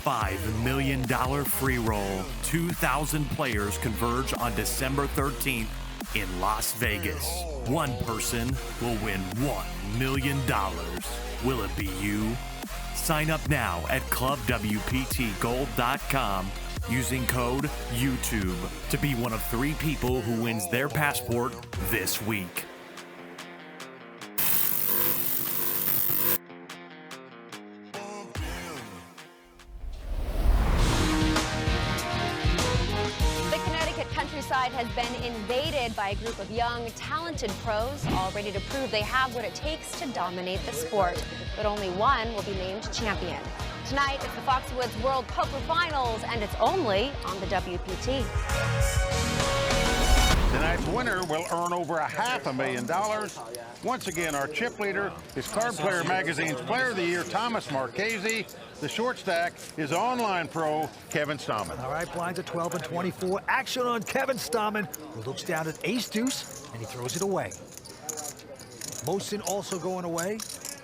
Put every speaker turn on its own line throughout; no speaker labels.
$5 million free roll. 2,000 players converge on December 13th in Las Vegas. One person will win $1 million. Will it be you? Sign up now at clubwptgold.com using code YouTube to be one of 3 people who wins their passport this week.
Has been invaded by a group of young, talented pros, all ready to prove they have what it takes to dominate the sport. But only one will be named champion. Tonight, it's the Foxwoods World Poker Finals, and it's only on the WPT.
Tonight's winner will earn over $500,000. Once again, our chip leader is Card Player Magazine's Player of the Year, Thomas Marchese. The short stack is online pro Keven Stammen.
All right, blinds at 12 and 24. Action on Keven Stammen, who looks down at ace-deuce, and he throws it away. Mohsin also going away.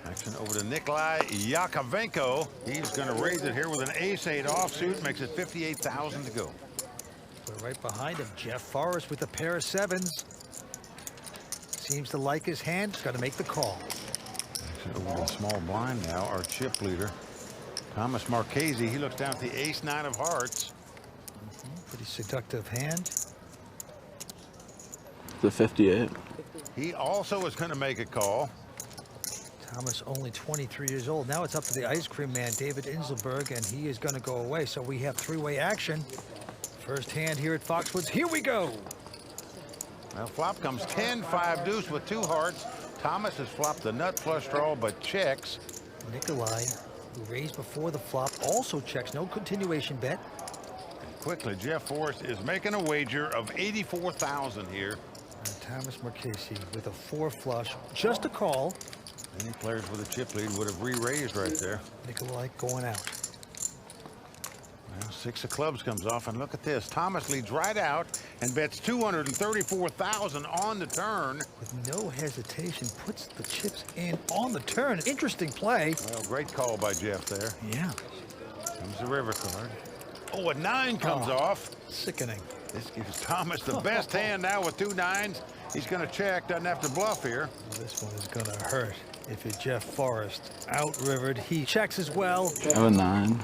Action over to Nikolai Yakovenko. He's going to raise it here with an ace-8 offsuit, makes it $58,000 to go.
But right behind him, Jeff Forrest with a pair of 7s. Seems to like his hand. He's got to make the call.
Action over to the small blind now, our chip leader, Thomas Marchese. He looks down at the ace-9 of hearts.
Pretty seductive hand.
The 58.
He also is going to make a call.
Thomas only 23 years old. Now it's up to the ice cream man, David Inselberg, and he is going to go away. So we have 3-way action. First hand here at Foxwoods. Here we go.
Well, flop comes 10-5 deuce with 2 hearts. Thomas has flopped the nut flush draw, but checks.
Nikolai, who raised before the flop, also checks. No continuation bet.
And quickly, Jeff Forrest is making a wager of $84,000 here.
And Thomas Marchese with a 4 flush. Just a call.
Any players with a chip lead would have re-raised right there.
Nikolai going out.
Well, 6 of clubs comes off, and look at this. Thomas leads right out and bets $234,000 on the turn.
With no hesitation, puts the chips in on the turn. Interesting play.
Well, great call by Jeff there.
Yeah.
Comes the river card. Oh, a 9 comes off.
Sickening.
This gives Thomas the best hand now with 2 9s. He's going to check, doesn't have to bluff here.
This one is going to hurt if it's Jeff Forrest. Out-rivered. He checks as well.
I have a 9.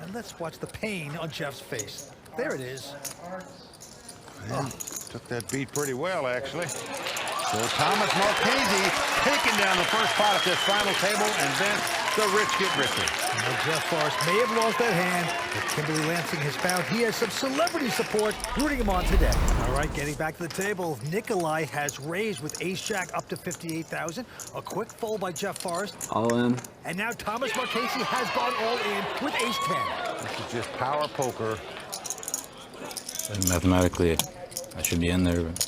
And let's watch the pain on Jeff's face. There it is.
Man, took that beat pretty well, actually. So Thomas Marchese taking down the first pot at this final table, and then the rich get richer.
Well, Jeff Forrest may have lost that hand, but Kimberly Lansing has found he has some celebrity support rooting him on today. All right, getting back to the table, Nikolai has raised with ace-jack up to $58,000. A quick fold by Jeff Forrest.
All in.
And now Thomas Marchese has gone all in with ace-10.
This is just power poker.
Mathematically, I should be in there, but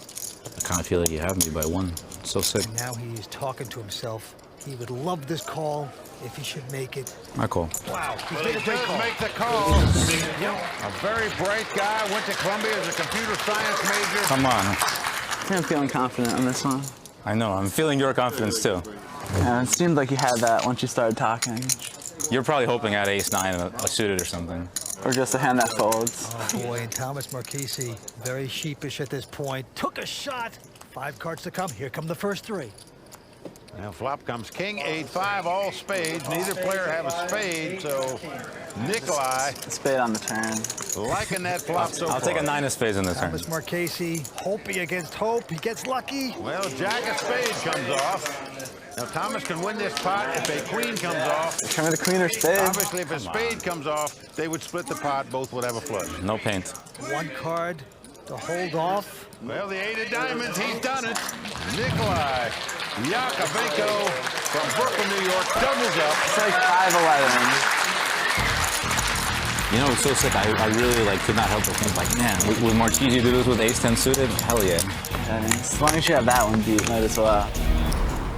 I kind of feel like you have me by 1. It's so sick.
And now he's talking to himself. He would love this call if he should make it.
My call.
Wow,
Well, he does make the call. A very bright guy, went to Columbia as a computer science major.
Come on. I'm feeling confident on this one. I know. I'm feeling your confidence, too. Yeah, it seemed like you had that once you started talking. You're probably hoping I had ace-9 a suited or something. Or just a hand that folds.
Oh, boy, and Thomas Marchese, very sheepish at this point. Took a shot. 5 cards to come. Here come the first 3.
Now flop comes king, 8-5, all spades. Neither player have a spade, so Nikolai.
Spade on the turn.
Liking that flop so far.
I'll take a 9 of spades on the turn.
Thomas Marchese, hoping against hope. He gets lucky.
Well, jack of spades comes off. Now Thomas can win this pot if a queen comes off.
Show me the queen or spade.
Obviously, if a spade comes off, they would split the pot. Both would have a flush.
No paint.
1 card to hold off.
Well, the 8 of diamonds, he's done it. Nikolai Yakovenko from Brooklyn, New York, doubles up.
It's like 5-11. You know, it's so sick. I really could not help but think man, would Marchese do this with ace-10 suited? Hell yeah. As long as you have that one beat, might as well.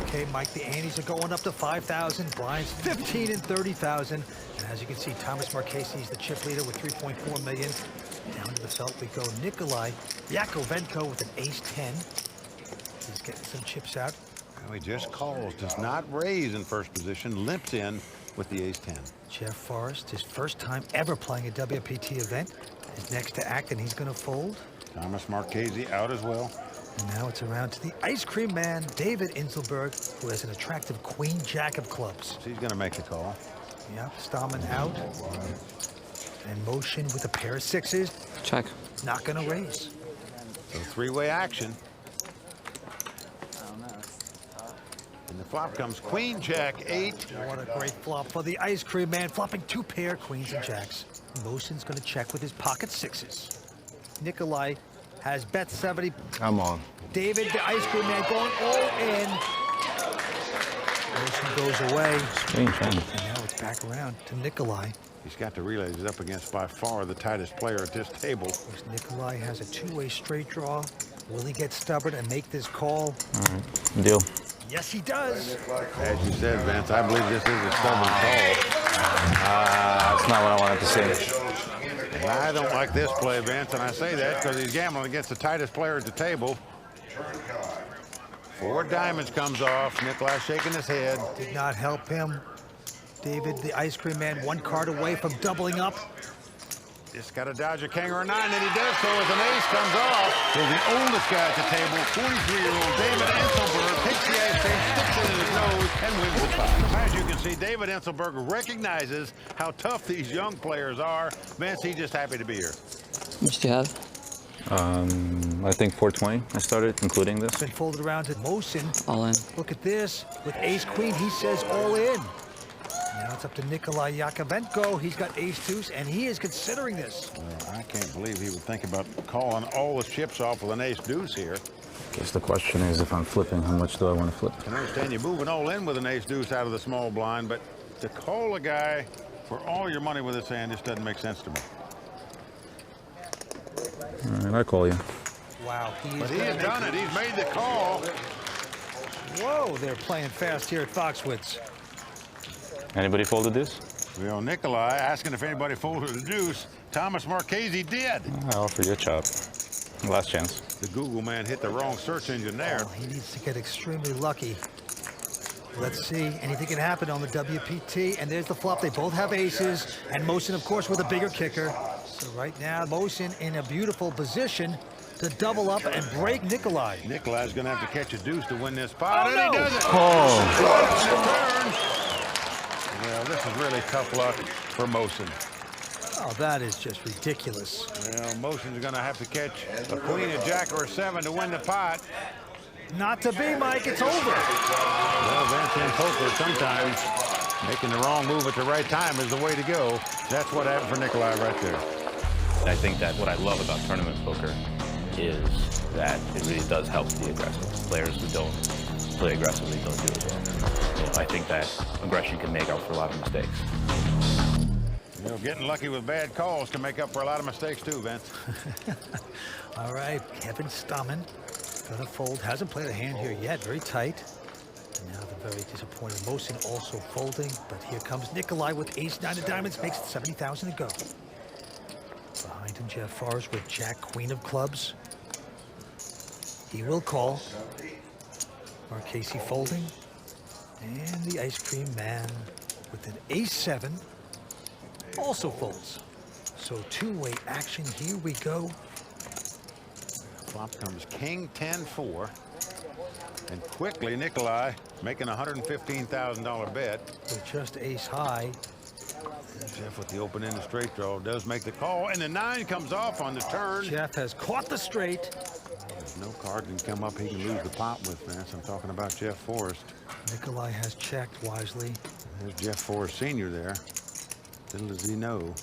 Okay, Mike, the antes are going up to 5,000. Blinds 15 and 30,000. And as you can see, Thomas Marchese is the chip leader with 3.4 million. Down to the felt we go. Nikolai Yakovenko with an ace-10. He's getting some chips out.
He just calls, does not raise in first position, limps in with the ace-10.
Jeff Forrest, his first time ever playing a WPT event, is next to act, and he's going to fold.
Thomas Marchese out as well.
And now it's around to the ice cream man, David Inselberg, who has an attractive queen-jack of clubs.
He's going to make the call.
Yep, Stammen out. And Mohsin with a pair of sixes.
Check.
Not going to raise.
So three-way action. And the flop comes queen, jack, 8.
What a great flop for the ice cream man, flopping 2 pair queens and jacks. Mohsin's going to check with his pocket sixes. Nikolai has bet 70.
I'm on.
David, the ice cream man, going all in. Mohsin goes away.
Strange, man.
And now it's back around to Nikolai.
He's got to realize he's up against by far the tightest player at this table.
Nikolai has a 2-way straight draw. Will he get stubborn and make this call?
All right, deal.
Yes, he does.
As you said, Vince, I believe this is a stubborn call.
That's not what I wanted to say.
And I don't like this play, Vince, and I say that because he's gambling against the tightest player at the table. 4 diamonds comes off. Nikolai shaking his head.
Did not help him. David, the ice cream man, 1 card away from doubling up.
Just got to dodge a king or a 9, and he does so as an ace comes off. So the oldest guy at the table, 43-year-old David Inselberg, takes the ice cream, sticks it in his nose, and wins the pot. As you can see, David Inselberg recognizes how tough these young players are. Vince, he's just happy to be here.
What did you have? I think 420 I started, including this.
Been folded around to Mohsin.
All in.
Look at this. With ace-queen, he says all in. Now it's up to Nikolai Yakovenko. He's got ace-deuce, and he is considering this.
Well, I can't believe he would think about calling all the chips off with an ace-deuce here.
Guess the question is, if I'm flipping, how much do I want to flip?
I can understand you moving all in with an ace-deuce out of the small blind, but to call a guy for all your money with his hand just doesn't make sense to me.
All right, I call you.
Wow.
But he has done it. He's made the call.
Whoa, they're playing fast here at Foxwoods.
Anybody folded this?
Well, Nikolai asking if anybody folded a deuce. Thomas Marchese did.
I offer you a chop. Last chance.
The Google man hit the wrong search engine there.
Oh, he needs to get extremely lucky. Let's see. Anything can happen on the WPT. And there's the flop. They both have aces. And Mohsin, of course, with a bigger kicker. So right now, Mohsin in a beautiful position to double up and break Nikolai.
Nikolai's going to have to catch a deuce to win this pot.
Oh,
and
no.
he does it.
Oh.
Well, this is really tough luck for Mohsin.
Oh, that is just ridiculous.
Well, Mohsin's going to have to catch a queen, a jack, or a 7 to win the pot.
Not to be, Mike. It's over.
Well, Vince, in poker, sometimes making the wrong move at the right time is the way to go. That's what happened for Nikolai right there.
I think that what I love about tournament poker is that it really does help to be aggressive. Players who don't play aggressively don't do as well. You know, I think that aggression can make up for a lot of mistakes.
You know, getting lucky with bad calls can make up for a lot of mistakes too, Vince.
All right, Keven Stammen gonna fold. Hasn't played a hand here yet. Very tight. And now the very disappointed Mohsin also folding. But here comes Nikolai with ace-9 of diamonds. Makes it 70,000 to go. Behind him, Jeff Forrest with jack, queen of clubs. He will call. Marchese folding. And the ice cream man with an ace-7 also folds. So two-way action. Here we go.
Flop comes king, 10-4. And quickly, Nikolai making a $115,000 bet.
With just ace high.
Jeff with the open end of straight draw does make the call, and the 9 comes off on the turn.
Jeff has caught the straight.
There's no card can come up he can lose the pot with, Vince. I'm talking about Jeff Forrest.
Nikolai has checked wisely.
There's Jeff Forrest Sr. there. Little does he know,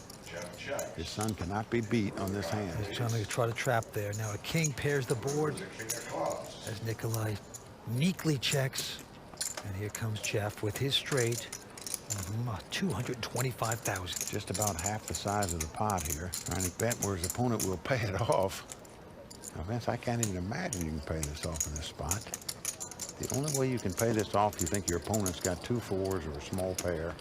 his son cannot be beat on this hand.
He's trying to try to trap there. Now a king pairs the board as Nikolai meekly checks. And here comes Jeff with his straight. 225,000.
Just about half the size of the pot here. Trying to bet where his opponent will pay it off. Now, Vince, I can't even imagine you can pay this off in this spot. The only way you can pay this off, you think your opponent's got 2 4s or a small pair.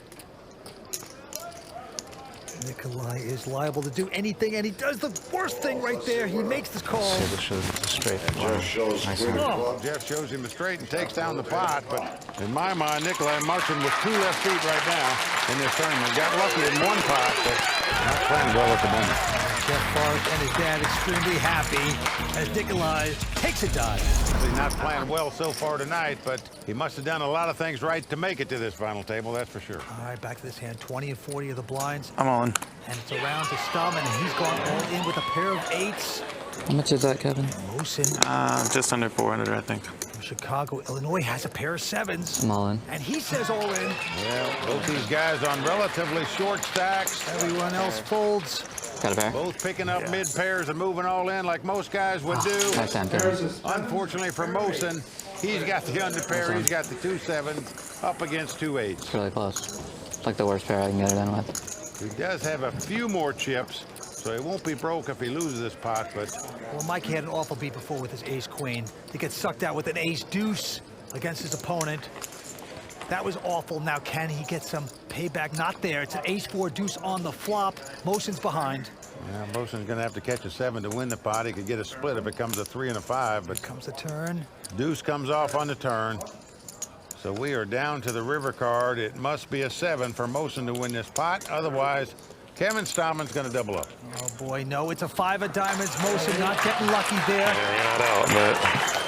Nikolai is liable to do anything, and he does the worst thing right there. He makes this call.
This shows a straight.
Well, Jeff shows him a straight and takes down the pot, but in my mind, Nikolai Marchese with 2 left feet right now in this tournament. Got lucky in 1 pot, but not playing well at the moment.
Jeff Forrest and his dad extremely happy as Nikolai takes a dive.
He's not playing well so far tonight, but he must have done a lot of things right to make it to this final table, that's for sure.
All right, back to this hand. 20 and 40 of the blinds.
I'm all in.
And it's around to Stammen, and he's gone all in with a pair of 8s.
How much is that, Kevin?
Mohsin.
Just under 400, I think.
From Chicago, Illinois has a pair of 7s.
I'm all in.
And he says all in.
Well, both these guys on relatively short stacks.
Everyone else folds.
Got a pair?
Both picking up mid pairs and moving all in like most guys would do.
Nice hand, Kevin.
Unfortunately for Mohsin, he's got the under pair, he's got the 2 7s up against 2 8s.
It's really close. It's like the worst pair I can get it in with.
He does have a few more chips, so he won't be broke if he loses this pot, but...
Well, Mike had an awful beat before with his ace-queen. He gets sucked out with an ace-deuce against his opponent. That was awful. Now, can he get some payback? Not there. It's an ace-4 deuce on the flop. Mohsin's behind.
Yeah, Mohsin's going to have to catch a 7 to win the pot. He could get a split if it comes a 3 and a 5, but...
Here comes the turn.
Deuce comes off on the turn. So we are down to the river card. It must be a 7 for Mohsin to win this pot. Otherwise, Keven Stammen's going to double up.
Oh, boy, no. It's a 5 of diamonds. Mohsin not getting lucky there.
Not out, but...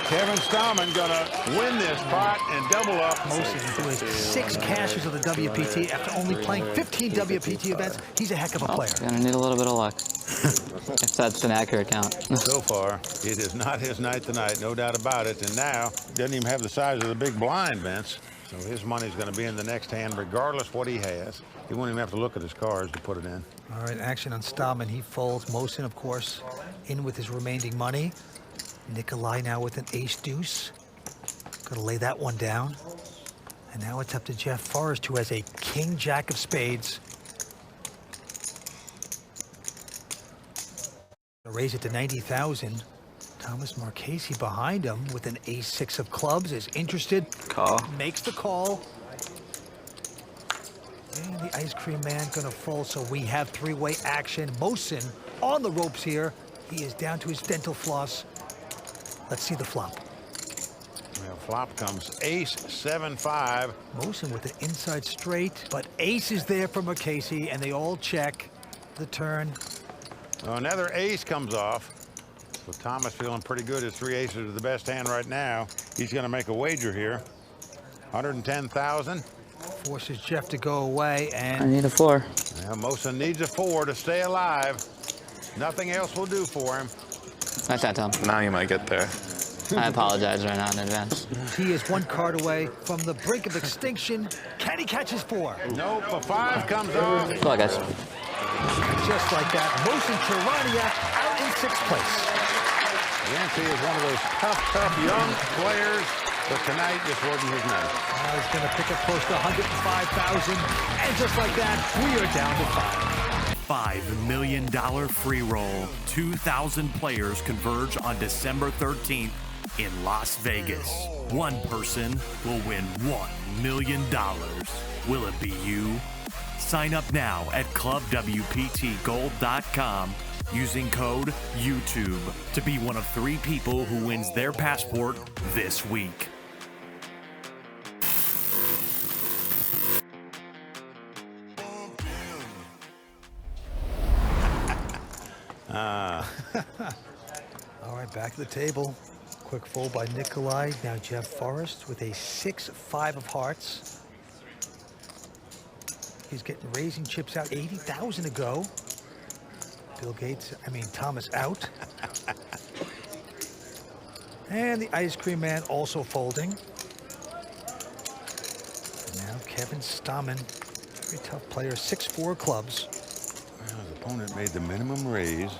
Keven Stammen going to win this pot and double up.
Mohsin doing 6 cashes of the WPT after only playing 15 WPT events. He's a heck of a player.
Gonna need a little bit of luck. If that's an accurate count.
So far, it is not his night tonight, no doubt about it. And now, doesn't even have the size of the big blind, Vince. So his money's going to be in the next hand, regardless what he has. He won't even have to look at his cards to put it in.
All right, action on Stammen. He folds. Mohsin, of course, in with his remaining money. Nikolai now with an ace-deuce. Gonna lay that one down. And now it's up to Jeff Forrest, who has a king-jack of spades. Gonna raise it to 90,000. Thomas Marchese behind him with an ace-6 of clubs is interested.
Call.
Makes the call. And the ice cream man gonna fold, so we have 3-way action. Mohsin on the ropes here. He is down to his dental floss. Let's see the flop.
Well, flop comes ace 7-5.
Mohsin with an inside straight, but ace is there for Marchese, and they all check the turn.
Well, another ace comes off. So Thomas feeling pretty good. His 3 aces are the best hand right now. He's going to make a wager here. 110,000.
Forces Jeff to go away,
I
and
need a 4.
Well, Mohsin needs a 4 to stay alive. Nothing else will do for him.
Nice hand, Tom.
Now you might get there.
I apologize right now in advance.
he is 1 card away from the brink of extinction. Can he catch his 4?
Nope, a 5 comes off.
Good luck, guys.
Just like that, Mohsin Charania out in 6th place.
Yancey is one of those tough young players, but tonight just wasn't his night.
Now he's going to pick up close to 105,000, and just like that, we are down to 5.
$5 million free roll. 2,000 players converge on December 13th in Las Vegas. One person will win $1 million. Will it be you? Sign up now at clubwptgold.com using code YouTube to be one of 3 people who wins their passport this week.
All right, back to the table. Quick fold by Nikolai. Now Jeff Forrest with a 6-5 of hearts. He's getting raising chips out, 80,000 to go. Thomas out. And the ice cream man also folding. Now Keven Stammen, very tough player, 6-4 clubs.
Well, his opponent made the minimum raise.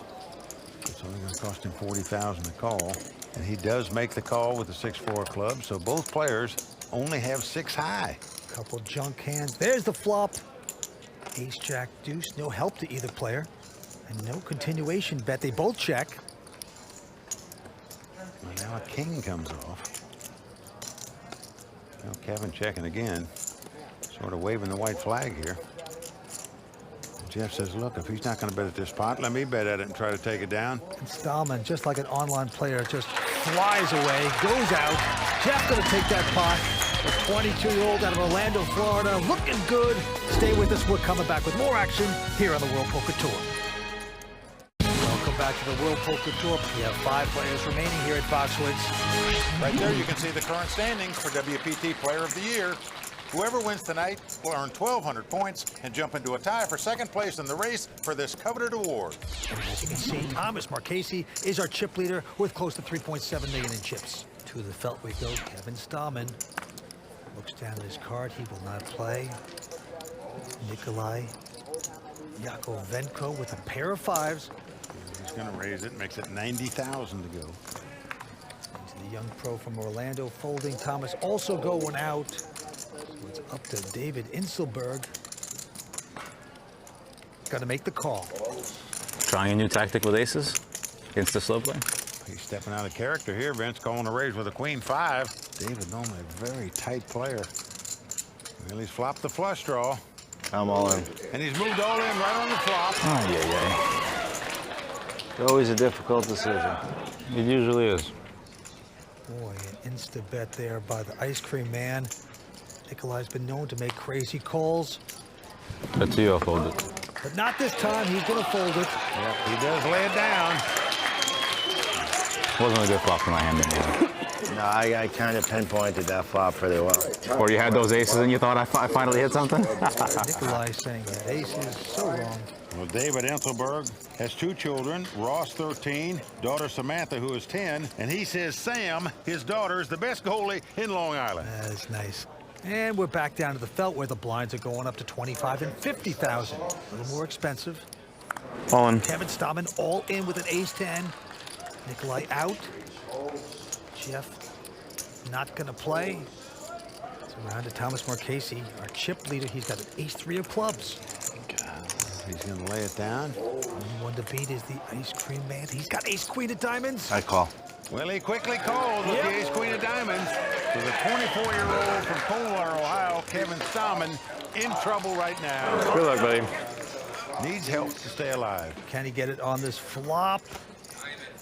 It's only going to cost him 40,000 to call. And he does make the call with the 6-4 club, so both players only have 6 high.
Couple junk hands. There's the flop. Ace, jack, deuce. No help to either player. And no continuation bet. They both check.
Well, now a king comes off. Well, Keven checking again. Sort of waving the white flag here. Jeff says, look, if he's not going to bet at this pot, let me bet at it and try to take it down.
And Stammen, just like an online player, just flies away, goes out. Jeff going to take that pot. The 22-year-old out of Orlando, Florida, looking good. Stay with us. We're coming back with more action here on the World Poker Tour. Welcome back to the World Poker Tour. We have 5 players remaining here at Foxwoods.
Right there you can see the current standings for WPT Player of the Year. Whoever wins tonight will earn 1,200 points and jump into a tie for second place in the race for this coveted award.
And as you can see, Thomas Marchese is our chip leader with close to 3.7 million in chips. To the felt we go. Keven Stammen looks down at his card. He will not play. Nikolai Yakovenko with a pair of 5s.
He's going to raise it, makes it 90,000 to go.
He's the young pro from Orlando folding. Thomas also going out. So it's up to David Inselberg. Got to make the call.
Trying a new tactic with aces against the slow play.
He's stepping out of character here. Vince calling a raise with a queen 5. David normally a very tight player. Well, he's flopped the flush draw.
I'm all in.
And he's moved all in right on the flop.
Oh, yeah.
It's always a difficult decision.
It usually is.
Boy, an insta bet there by the ice cream man. Nikolai's been known to make crazy calls.
Let's see, I'll fold it.
But not this time. He's going to fold it.
Yep, he does lay it down.
Wasn't a good flop for my hand anyway.
No, I kind of pinpointed that flop pretty well.
Or you had those aces and you thought I finally hit something?
Nikolai saying that ace is so wrong.
Well, David Inselberg has 2 children, Ross 13, daughter Samantha who is 10, and he says Sam, his daughter, is the best goalie in Long Island.
That's nice. And we're back down to the felt where the blinds are going up to 25 and 50,000. A little more expensive.
All in.
Keven Stammen all in with an ace-10. Nikolai out. Jeff not going to play. So around to Thomas Marchese, our chip leader. He's got an ace-3 of clubs.
He's going to lay it down.
Only one to beat is the ice cream man. He's got ace-queen of diamonds.
I call.
Well, he quickly calls with the ace-queen of diamonds. So the 24-year-old from Coldwater, Ohio, Keven Stammen, in trouble right now.
Good luck, buddy.
Needs help to stay alive.
Can he get it on this flop?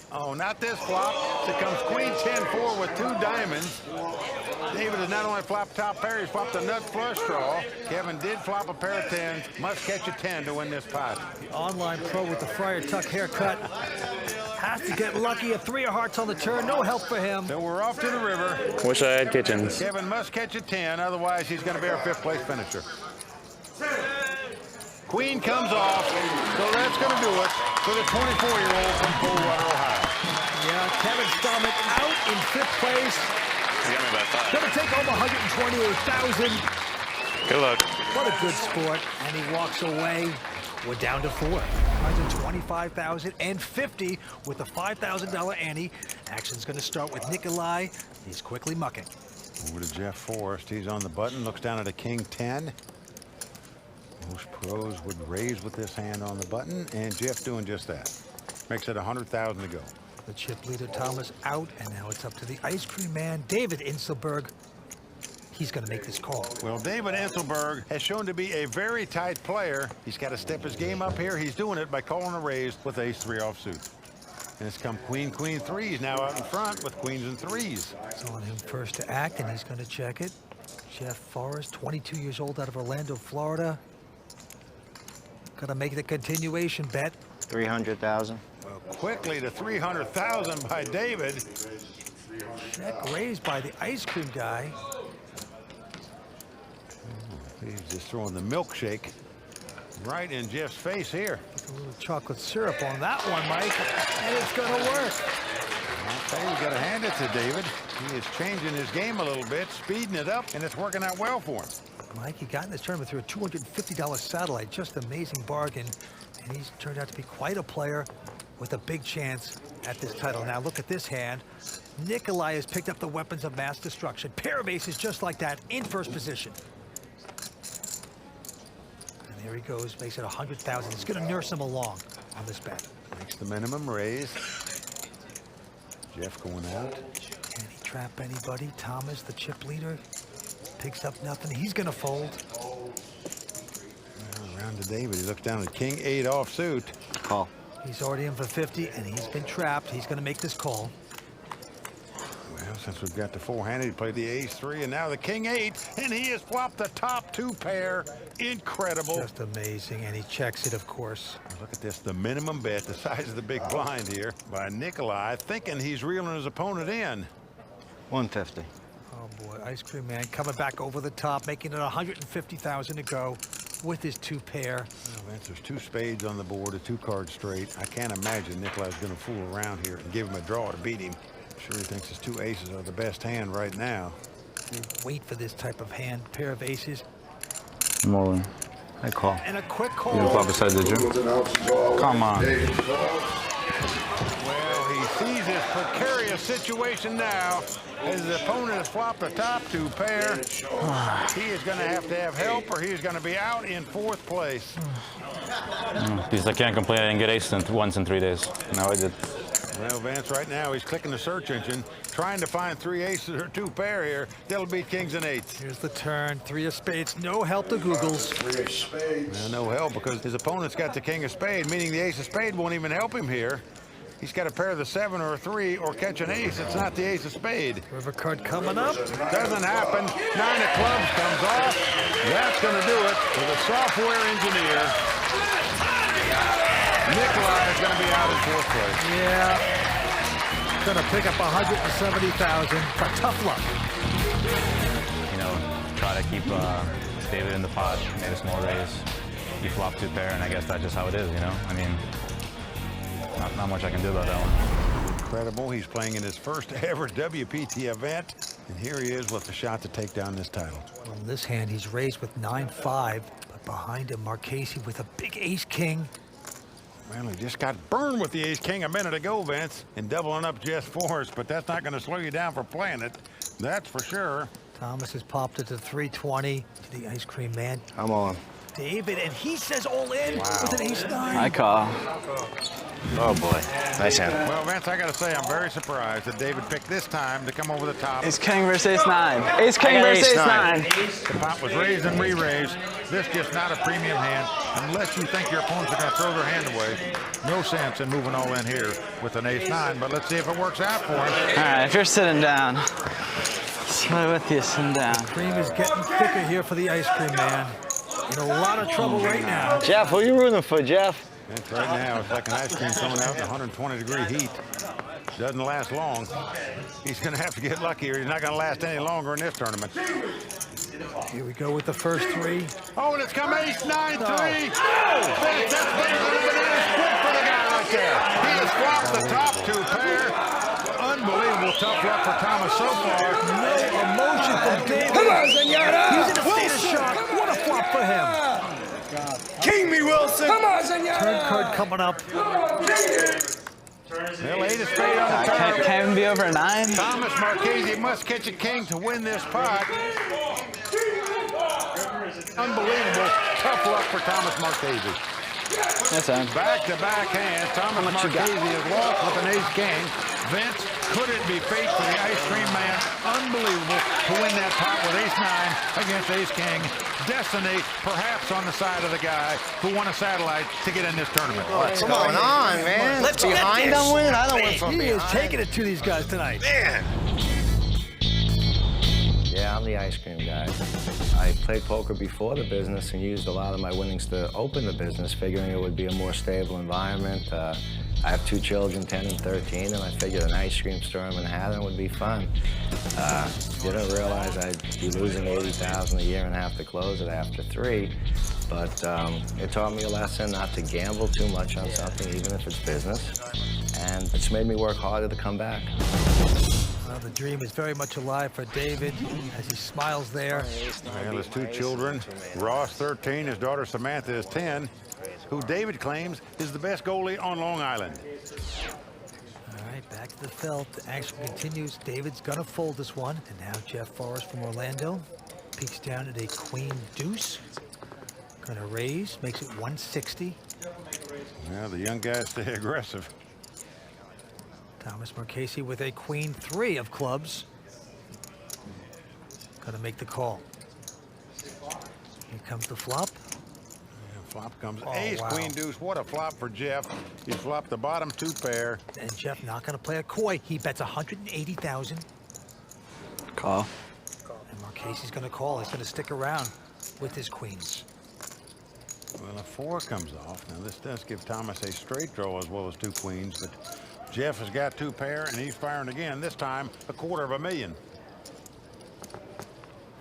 Oh, not this flop. So comes queen 10-4 with 2 diamonds. David has not only flopped top pair, he's flopped a nut flush draw. Keven did flop a pair of 10s. Must catch a 10 to win this pot.
The online pro with the Friar Tuck haircut has to get lucky. A 3 of hearts on the turn. No help for him.
So we're off to the river.
Wish I had kitchens.
Keven must catch a 10, otherwise he's going to be our 5th place finisher. Queen comes off, so that's going to do it for the 24-year-old from Coldwater, Ohio.
Yeah, Keven Stammen out in 5th place. Going to take home 128,000.
Good luck.
What a good sport. And he walks away. We're down to 4. 125,050 with a $5,000 ante. Action's going to start with Nikolai. He's quickly mucking.
Over to Jeff Forrest. He's on the button, looks down at a king 10. Most pros would raise with this hand on the button, and Jeff doing just that. Makes it 100,000 to go.
The chip leader Thomas out, and now it's up to the ice cream man, David Inselberg. He's going to make this call.
Well, David Inselberg has shown to be a very tight player. He's got to step his game up here. He's doing it by calling a raise with ace-3 offsuit. And it's come queen, queen 3. He's now out in front with queens and 3s.
It's on him first to act, and he's going to check it. Jeff Forrest, 22 years old, out of Orlando, Florida. Got to make the continuation bet.
300,000.
Well, quickly to 300,000 by David.
Check raised by the ice cream guy.
He's just throwing the milkshake right in Jeff's face here.
Get a little chocolate syrup on that one, Mike, and it's going to work.
I'll tell you, you got to hand it to David. He is changing his game a little bit, speeding it up, and it's working out well for him.
Mike, he got in this tournament through a $250 satellite. Just an amazing bargain. And he's turned out to be quite a player with a big chance at this title. Now look at this hand. Nikolai has picked up the weapons of mass destruction. Pair of aces just like that in first position. And there he goes, makes it 100,000. He's going to nurse him along on this bet.
Makes the minimum raise. Jeff going out.
Can he trap anybody? Thomas, the chip leader, picks up nothing. He's going to fold.
Down to David. He looks down at king 8 offsuit.
Call.
He's already in for 50, and he's been trapped. He's going to make this call.
Well, since we've got the four-handed, he played the ace 3, and now the king 8, and he has flopped the top 2 pair. Incredible.
Just amazing, and he checks it, of course.
Look at this, the minimum bet, the size of the big blind here by Nikolai, thinking he's reeling his opponent in.
150.
Oh boy, Ice Cream Man coming back over the top, making it 150,000 to go with his 2 pair.
Well, Vince, there's 2 spades on the board, a 2 card straight. I can't imagine Nikolai's going to fool around here and give him a draw to beat him. Sure, he thinks his 2 aces are the best hand right now.
You wait for this type of hand, pair of aces.
I'm all in.
I call.
And a quick call.
You didn't flop beside, did you? Come on.
Well, he sees his precarious situation now. As his opponent has flopped the top 2 pair, he is going to have help, or he's going to be out in 4th place.
Because I can't complain. I didn't get ace once in 3 days. Now I did.
Well, Vance, right now he's clicking the search engine, trying to find 3 aces or 2 pair here. That'll beat kings and 8s.
Here's the turn, 3 of spades, no help to Googles.
3 of spades.
Well, no help because his opponent's got the king of spade, meaning the ace of spade won't even help him here. He's got to pair the 7 or a 3 or catch an ace. It's not the ace of spade.
River card coming up.
Doesn't happen. 9 of clubs comes off. That's going to do it for the software engineer. Nikolai is going to be out in 4th place.
Yeah. Going to pick up 170,000, but tough luck.
You know, try to keep David in the pot. Made a small raise. He flopped 2 pair, and I guess that's just how it is, you know? I mean, not much I can do about that one.
Incredible. He's playing in his first ever WPT event. And here he is with the shot to take down this title.
Well, in this hand, he's raised with 9-5, but behind him, Marchese with a big ace-king.
Well, he just got burned with the ace-king a minute ago, Vince, and doubling up just Forrest, but that's not going to slow you down for playing it. That's for sure.
Thomas has popped it to 320 to the Ice Cream Man.
I'm on.
David, and he says all in with an ace-9.
I call.
Oh, boy. Nice hand.
Well, Vince, I got to say, I'm very surprised that David picked this time to come over the top.
Ace King versus Ace-9. Ace King versus Ace-9.
The pot was raised and re-raised. This just not a premium hand. Unless you think your opponents are going to throw their hand away. No sense in moving all in here with an ace-9, but let's see if it works out for him.
All right, if you're sitting down, slide with you, sitting down.
Cream is getting thicker here for the Ice Cream Man. In a lot of trouble right now.
Jeff, who are you rooting for, Jeff?
That's right now. It's like an ice cream coming out in 120-degree heat. Doesn't last long. He's going to have to get lucky, or he's not going to last any longer in this tournament.
Here we go with the first 3.
Oh, and it's come ace-9-3. Oh! That's better than a banana split for the guy right there. He has flopped the top 2 pair. Unbelievable tough luck for Thomas so far.
No emotion from David.
Come on, Zenyatta!
He's in a state of shock. What a flop for him.
King me, Wilson! Come on, Zenyatta!
Turn card coming up.
Well, 8 of spade on the turn.
Can't be over 9.
Thomas Marchese must catch a king to win this pot. Unbelievable tough luck for Thomas Marchese.
That's on.
Back-to-back hands. Thomas Marchese has lost with an ace-king. Vince, could it be fate for the Ice Cream Man? Unbelievable to win that pot with ace-9 against ace-king. Destiny, perhaps on the side of the guy who won a satellite to get in this tournament.
What's going on, man?
Let's get
behind
this.
I'm winning. I don't win from
He
behind.
is taking it to these guys tonight.
Man!
Yeah, I'm the ice cream guy. I played poker before the business and used a lot of my winnings to open the business, figuring it would be a more stable environment. I have 2 children, 10 and 13, and I figured an ice cream store in Manhattan would be fun. Didn't realize I'd be losing $80,000 a year and have to close it after 3. But it taught me a lesson not to gamble too much on something, even if it's business. And it's made me work harder to come back.
Well, the dream is very much alive for David as he smiles there.
Well, his 2 children, Ross, 13, his daughter Samantha is 10, who David claims is the best goalie on Long Island.
All right, back to the felt. The action continues. David's gonna fold this one. And now Jeff Forrest from Orlando peeks down at a queen deuce. Gonna raise, makes it 160.
Well, the young guys stay aggressive.
Thomas Marchese with a queen 3 of clubs. Gonna make the call. Here comes the flop.
Flop comes
Oh,
ace,
wow.
queen, deuce. What a flop for Jeff. He flopped the bottom 2 pair.
And Jeff not going to play a coy. He bets 180,000.
Call.
And Marchese's going to call. He's going to stick around with his queens.
Well, a 4 comes off. Now, this does give Thomas a straight draw as well as 2 queens, but Jeff has got 2 pair, and he's firing again, this time $250,000.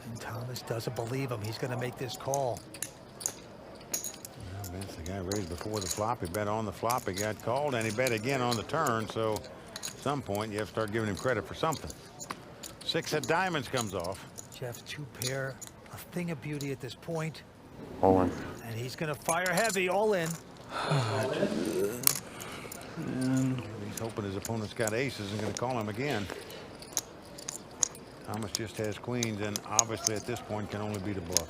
And Thomas doesn't believe him. He's going to make this call.
Well, Vince, the guy raised before the flop. He bet on the flop. He got called, and he bet again on the turn, so at some point, you have to start giving him credit for something. 6 of diamonds comes off.
Jeff's 2 pair, a thing of beauty at this point.
All in.
And he's going to fire heavy, all in.
He's hoping his opponent's got aces and going to call him again. Thomas just has queens, and obviously at this point can only beat a bluff.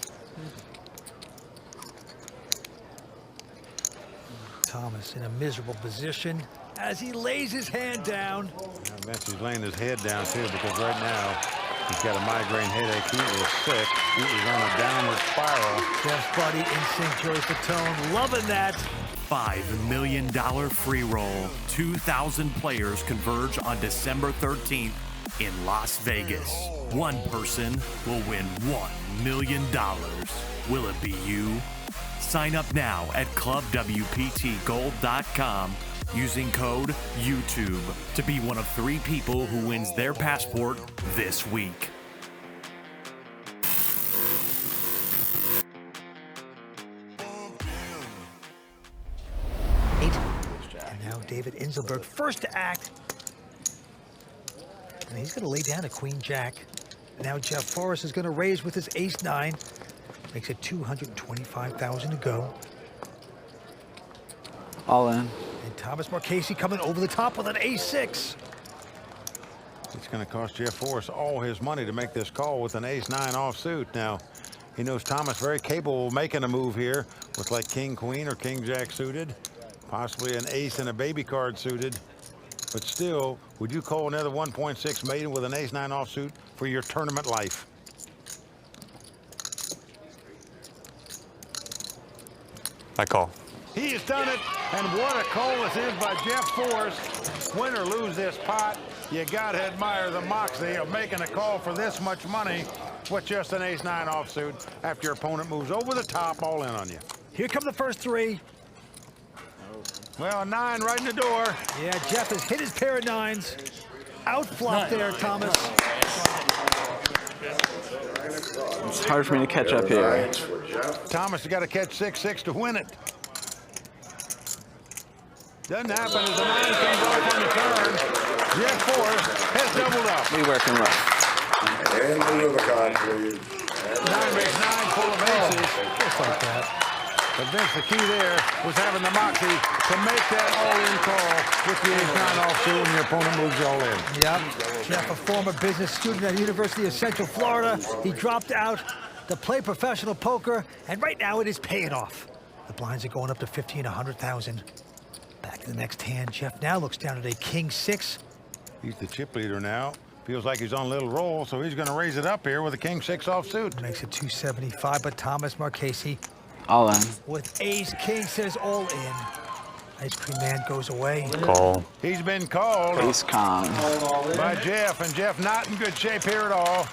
Thomas in a miserable position as he lays his hand down.
I bet he's laying his head down too, because right now he's got a migraine headache. He is sick. He is on a downward spiral.
Jeff's buddy Instinct Joey Fatone loving that.
$5 million free roll. 2,000 players converge on December 13th in Las Vegas. One person will win $1 million. Will it be you? Sign up now at clubwptgold.com using code YouTube to be one of 3 people who wins their passport this week.
And now David Inselberg first to act. And he's going to lay down a queen jack. Now Jeff Forrest is going to raise with his ace-9. Makes it 225,000 to go.
All in.
And Thomas Marchese coming over the top with an ace-6.
It's going to cost Jeff Forrest all his money to make this call with an ace-9 offsuit. Now, he knows Thomas very capable of making a move here with like king-queen or king-jack suited, possibly an ace and a baby card suited. But still, would you call another 1.6 million with an ace-9 offsuit for your tournament life?
I call.
He has done it, and what a call this is by Jeff Forrest. Win or lose this pot, you gotta admire the moxie of making a call for this much money with just an ace-9 offsuit after your opponent moves over the top, all in on you.
Here come the first 3.
Well, a 9 right in the door.
Yeah, Jeff has hit his pair of 9s. Outflop there, Thomas.
It's hard for me to catch up here.
Thomas has got to catch 6-6 to win it. Doesn't happen as the 9 comes off on the turn. Jeff Forrest has doubled up.
We working rough.
And the Rubicon, please.
9 makes 9 full of aces.
Just like that.
But Vince, the key there was having the moxie to make that all-in call with the ace-9 offsuit when your opponent moves all in.
Yep. Jeff, a former business student at the University of Central Florida. He dropped out to play professional poker, and right now it is paying off. The blinds are going up to 15, 100,000. Back to the next hand. Jeff now looks down at a king-6.
He's the chip leader now. Feels like he's on a little roll, so he's going to raise it up here with a king-6 offsuit.
Makes it 275, but Thomas Marchese
All in.
with ace-king says all in. Ice cream man goes away.
Call.
He's been called
Ace con.
by Jeff, and Jeff not in good shape here at all.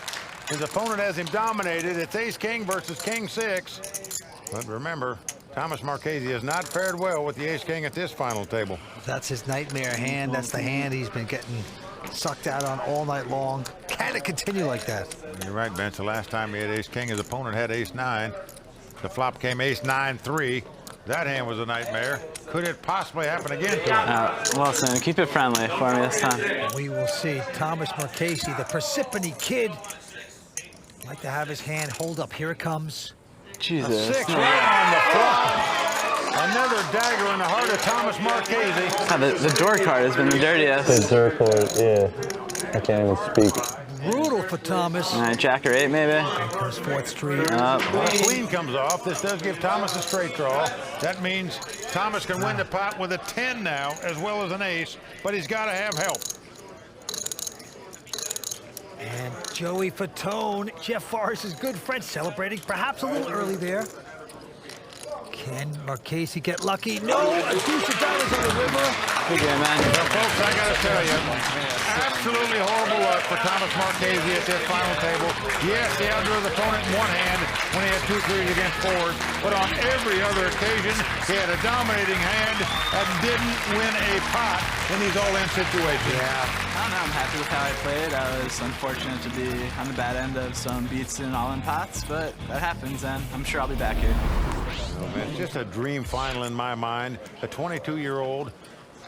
His opponent has him dominated. It's ace-king versus king-6. But remember, Thomas Marchese has not fared well with the ace-king at this final table.
That's his nightmare hand. That's the hand he's been getting sucked out on all night long. Can it continue like that?
You're right, Vince. The last time he had ace-king, his opponent had ace-9. The flop came ace-9-3. That hand was a nightmare. Could it possibly happen again to him?
Wilson, keep it friendly for me this time.
We will see. Thomas Marchese, the Parsippany Kid. Like to have his hand hold up. Here it comes.
Jesus.
A 6 right on the flop. Another dagger in the heart of Thomas Marchese.
The door card has been the dirtiest.
The door card, yeah. I can't even speak.
Brutal for Thomas.
All right, Jack or 8 maybe.
Here comes 4th Street.
Queen comes off. This does give Thomas a straight draw. That means Thomas can win the pot with a 10 now, as well as an ace, but he's got to have help.
And Joey Fatone, Jeff Forrest's good friend, celebrating perhaps a little early there. Can Marchese get lucky? No, a deuce of diamonds on the river.
Good game, man.
Well, folks, I got to tell you, absolutely horrible luck for Thomas Marchese at this final table. Yes, he outdrew his opponent in one hand when he had 2 threes against Forrest, but on every other occasion, he had a dominating hand and didn't win a pot in these all-in situations.
Yeah. I don't know. I'm happy with how I played. I was unfortunate to be on the bad end of some beats in all-in pots, but that happens, and I'm sure I'll be back here.
Oh, man, it's just a dream final in my mind. A 22-year-old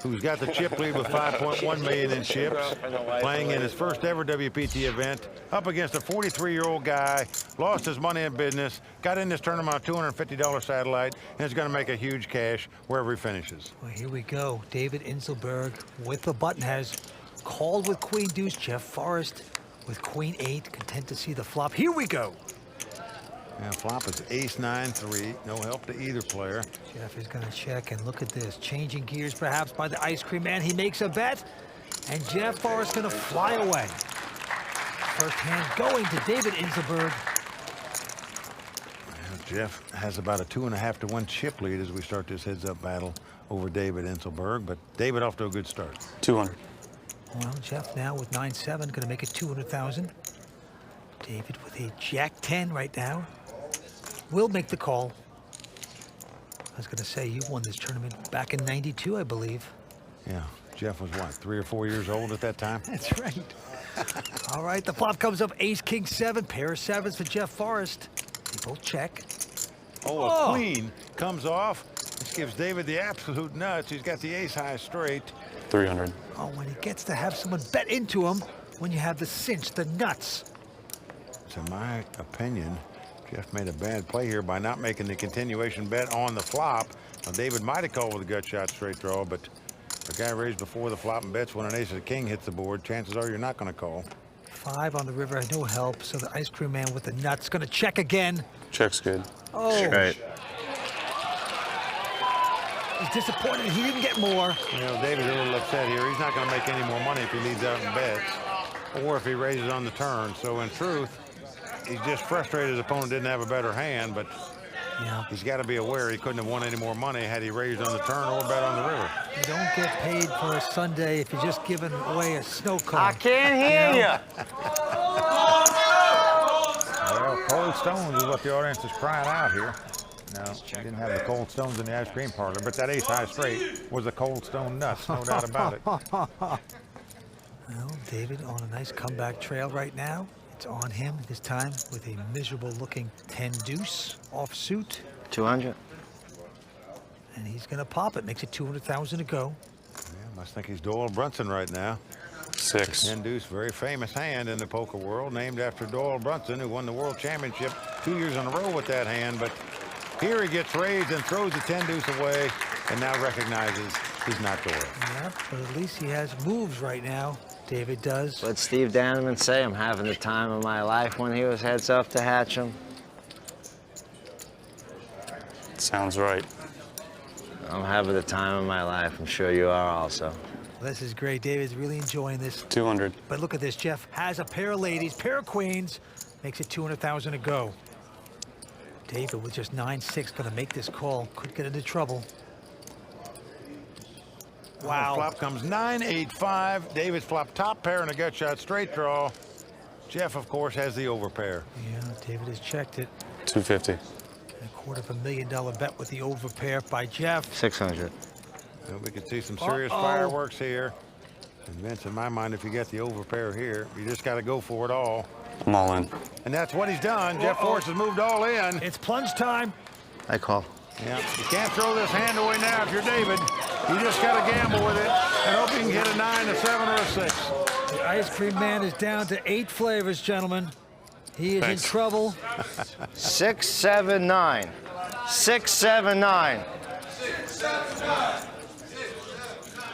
who's got the chip lead with $5.1 million in chips, playing in his first ever WPT event, up against a 43-year-old guy, lost his money in business, got in this tournament on a $250 satellite, and is going to make a huge cash wherever he finishes.
Well, here we go. David Inselberg with the button has called with queen deuce. Jeff Forrest with queen 8, content to see the flop. Here we go.
Yeah, flop is ace 9-3, no help to either player.
Jeff is going to check, and look at this. Changing gears perhaps by the ice cream man. He makes a bet, and Jeff Forrest going to fly away. First hand going to David Inselberg.
Well, Jeff has about a 2.5 to 1 chip lead as we start this heads-up battle over David Inselberg, but David off to a good start.
200.
Well, Jeff now with 9-7, going to make it 200,000. David with a Jack-10 right now. Will make the call. I was going to say, you won this tournament back in '92, I believe.
Yeah, Jeff was what, 3 or 4 years old at that time?
That's right. All right, the flop comes up ace, king, 7, pair of 7s for Jeff Forrest. They both check.
Oh, a queen comes off. This gives David the absolute nuts. He's got the ace high straight.
300.
Oh, when he gets to have someone bet into him, when you have the cinch, the nuts.
So in my opinion, Jeff made a bad play here by not making the continuation bet on the flop. Now, David might have called with a gut shot straight draw, but the guy raised before the flop and bets when an ace of the king hits the board. Chances are you're not going to call.
5 on the river, no help. So the ice cream man with the nuts going to check again.
Check's good.
Oh.
Straight.
He's disappointed he didn't get more.
You know, David's a little upset here. He's not going to make any more money if he leads out and bets, or if he raises on the turn. So in truth, he's just frustrated his opponent didn't have a better hand, but
yeah,
he's got to be aware he couldn't have won any more money had he raised on the turn or bet on the river.
You don't get paid for a Sunday if you're just giving away a snow cone.
I can't hear you.
Well, cold stones is what the audience is crying out here. No, he didn't have the cold stones in the ice cream parlor, but that ace high straight was a cold stone nuts, no doubt about it.
Well, David on a nice comeback trail right now. It's on him this time with a miserable-looking 10 deuce offsuit.
200.
And he's going to pop it. Makes it 200,000 to go.
Yeah, must think he's Doyle Brunson right now.
6.
10 deuce, very famous hand in the poker world, named after Doyle Brunson, who won the world championship 2 years in a row with that hand. But here he gets raised and throws the 10 deuce away, and now recognizes he's not Doyle.
Yeah, but at least he has moves right now. David does.
What'd Steve Danneman say? I'm having the time of my life when he was heads up to hatch him.
Sounds right.
I'm having the time of my life. I'm sure you are also.
This is great. David's really enjoying this.
200.
But look at this. Jeff has a pair of ladies, pair of queens. Makes it 200,000 to go. David with just 9-6 going to make this call. Could get into trouble.
Wow. Flop comes 9-8-5. David's flop top pair and a gut shot straight draw. Jeff, of course, has the overpair.
Yeah, David has checked it.
250.
And a $250,000 bet with the overpair by Jeff.
600.
Well, we could see some serious fireworks here. And Vince, in my mind, if you get the overpair here, you just got to go for it all.
I'm all in.
And that's what he's done. Jeff Forrest has moved all in.
It's plunge time.
I call.
Yeah, you can't throw this hand away now if you're David. You just got to gamble with it and hope you can get a 9, a 7, or a 6.
The ice cream man is down to 8 flavors, gentlemen. He is in trouble.
6, 7, 9. 6, 7, 9.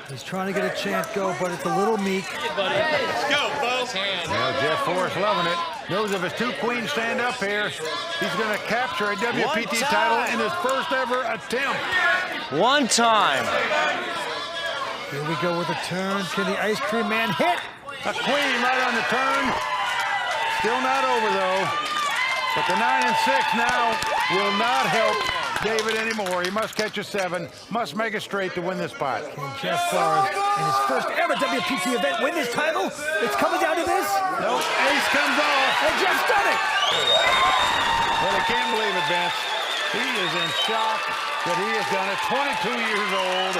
He's trying to get a chant go, but it's a little meek.
Let's go, folks.
Well, Jeff Forrest loving it. Knows if his 2 queens stand up here, he's going to capture a WPT title in his first ever attempt.
One time.
Here we go with a turn. Can the ice cream man hit?
A queen right on the turn. Still not over, though. But the 9 and 6 now will not help David anymore. He must catch a 7, must make it straight to win this pot.
Can Jeff Forrest, in his first ever WPT event, win this title? It's coming down to this.
Nope, ace comes off.
And Jeff's done it.
Well, I can't believe it, Vince. He is in shock that he has done it. 22 years old,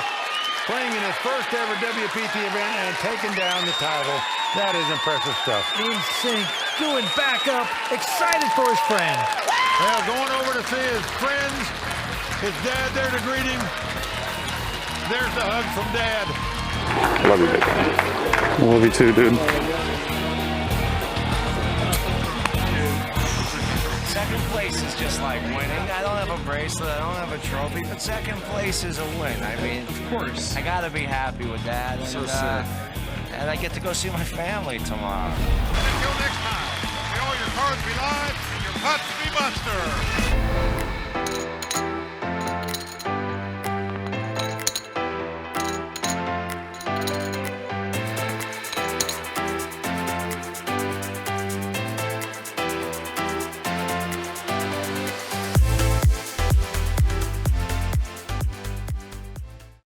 playing in his first ever WPT event and taking down the title. That is impressive stuff.
In sync, doing backup, excited for his friend.
Well, going over to see his friends, his dad there to greet him. There's the hug from Dad.
Love you, big guy. Love you too, dude.
Second place is just like winning. I don't have a bracelet, I don't have a trophy, but second place is a win. I mean, of course. I gotta be happy with that. And I get to go see my family tomorrow.
Until next time, may all your cards be live and your putts be monster.